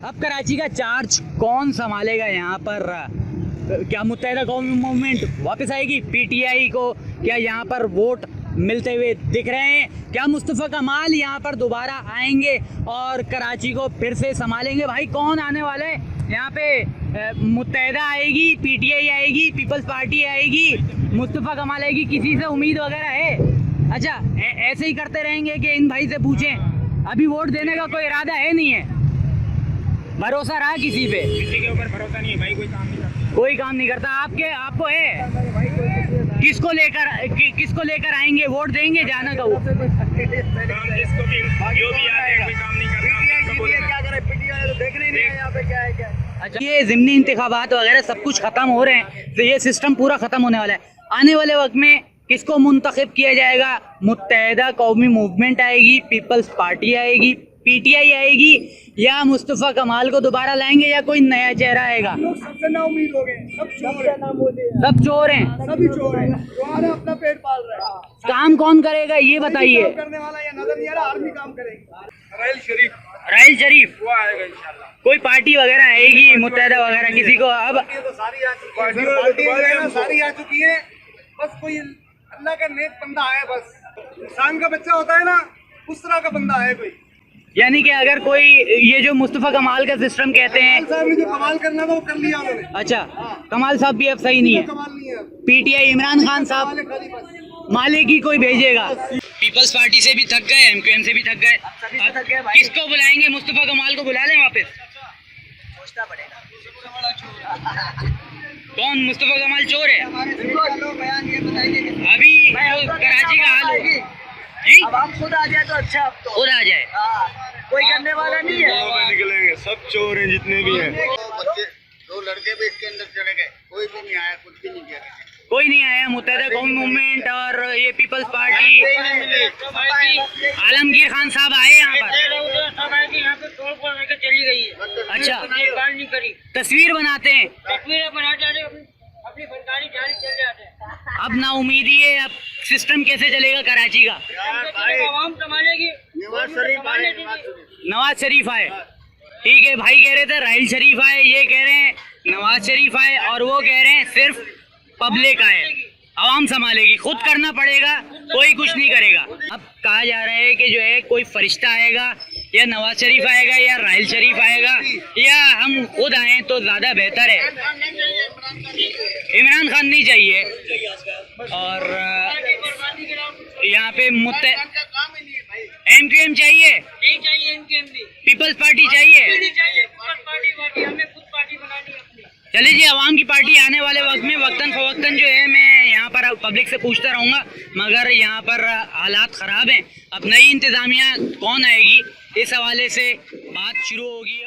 अब कराची का चार्ज कौन संभालेगा यहाँ पर? क्या मुत्तहिदा कौमी मूवमेंट वापस आएगी पीटीआई को? क्या यहाँ पर वोट मिलते हुए दिख रहे हैं? क्या मुस्तफ़ा कमाल यहाँ पर दोबारा आएंगे और कराची को फिर से संभालेंगे? भाई कौन आने वाला है यहाँ पे? मुत्तहिदा आएगी, पीटीआई आएगी, पीपल्स पार्टी आएगी, मुस्तफ़ा कमाल आएगी? किसी से उम्मीद वगैरह है? अच्छा ऐसे ही करते रहेंगे कि इन भाई से पूछें? अभी वोट देने का कोई इरादा है नहीं है, भरोसा रहा किसी पे? किसी के ऊपर भरोसा नहीं है भाई, कोई काम नहीं करता। आपको है? किसको लेकर आएंगे? वोट देंगे जाना का? वो जिसको भी जो भी आए कोई काम नहीं करता, क्या करे? पीटीआई तो देखने ही नहीं है यहाँ पे क्या है क्या। अच्छा, ये ज़िमनी इंतखाबात वगैरह सब कुछ ख़त्म हो रहे हैं, तो ये सिस्टम पूरा ख़त्म होने वाला है। आने वाले वक्त में किसको मुंतखब किया जाएगा? मुत्तहिदा कौमी मूवमेंट आएगी, पीपल्स पार्टी आएगी, पीटीआई आएगी, या मुस्तफ़ा कमाल को दोबारा लाएंगे, या कोई नया चेहरा आएगा? सबसे ना उम्मीद हो गए, सब चोर हैं, सभी चोर हैं, जो अपना पेट पाल रहा है। काम कौन करेगा ये बताइए? करने वाला ये नजर नहीं आ रहा, आर्मी काम करेगी। राहिल शरीफ वो आएगा इंशाल्लाह। कोई पार्टी वगैरह आएगी मुत्तहिदा वगैरह किसी को? अब ये तो सारी आ चुकी है, सारी आ चुकी है। बस कोई अल्लाह का नेक बंदा है, बस इंसान का बच्चा होता है ना, उस तरह का बंदा है कोई। यानी कि अगर कोई ये जो मुस्तफ़ा कमाल का सिस्टम कहते हैं, साहब ने जो कमाल करना था वो कर लिया उन्होंने। अच्छा कमाल साहब भी अब सही नहीं है। कमाल नहीं है। पीटीआई इमरान खान साहब खाली बस माले की कोई भेजेगा? पीपल्स पार्टी से भी थक गए, एमक्यूएम से भी थक गए, किसको बुलाएंगे? मुस्तफ़ा कमाल को बुला लें वापस? सोचना पड़ेगा। कौन मुस्तफ़ा कमाल चोर है? बयान ये बताइए कि अभी जो कराची का हाल हो जी, अब हम खुद आ जाए तो अच्छा। अब तो खुद आ जाए। कोई करने वाला नहीं है। निकलेंगे सब चोर हैं जितने भी हैं। बच्चे दो लड़के भी इसके अंदर चले गए, कोई भी नहीं आया, कुछ भी नहीं किया। कोई नहीं आया। मुत्तहिदा कौमी मूवमेंट और ये पीपल्स पार्टी, आलमगीर खान साहब आए यहाँ पर? यहाँ पे तोड़ फोड़ करके चली गई है। अच्छा, बात नहीं करी, तस्वीर बनाते हैं, तस्वीरें बना जाते, अपनी फनकारी जारी चल जाते हैं। अब ना उम्मीदी है। अब सिस्टम कैसे चलेगा कराची का? आवाम संभालेगी। नवाज शरीफ आए, ठीक है। भाई कह रहे थे राहिल शरीफ आए, ये कह रहे हैं नवाज शरीफ आए, और वो कह रहे हैं सिर्फ पब्लिक आए, आवाम संभालेगी। खुद करना पड़ेगा, कोई कुछ नहीं करेगा। अब कहा जा रहा है कि जो है कोई फरिश्ता आएगा, या नवाज शरीफ आएगा, या राहिल शरीफ आएगा, या हम खुद आए तो ज़्यादा बेहतर है। इमरान खान नहीं चाहिए, और यहाँ पे एमक्यूएम चाहिए, नहीं चाहिए एमकेएम भी, पीपल्स पार्टी चाहिए। नहीं चाहिए पार्टी, हमें खुद पार्टी बनानी है अपनी। चलिए जी, आवाम की पार्टी आने वाले वक्त में वक्तन फवक्तन जो है मैं यहाँ पर पब्लिक से पूछता रहूँगा, मगर यहाँ पर हालात ख़राब हैं। अब नई इंतज़ामिया कौन आएगी, इस हवाले से बात शुरू होगी।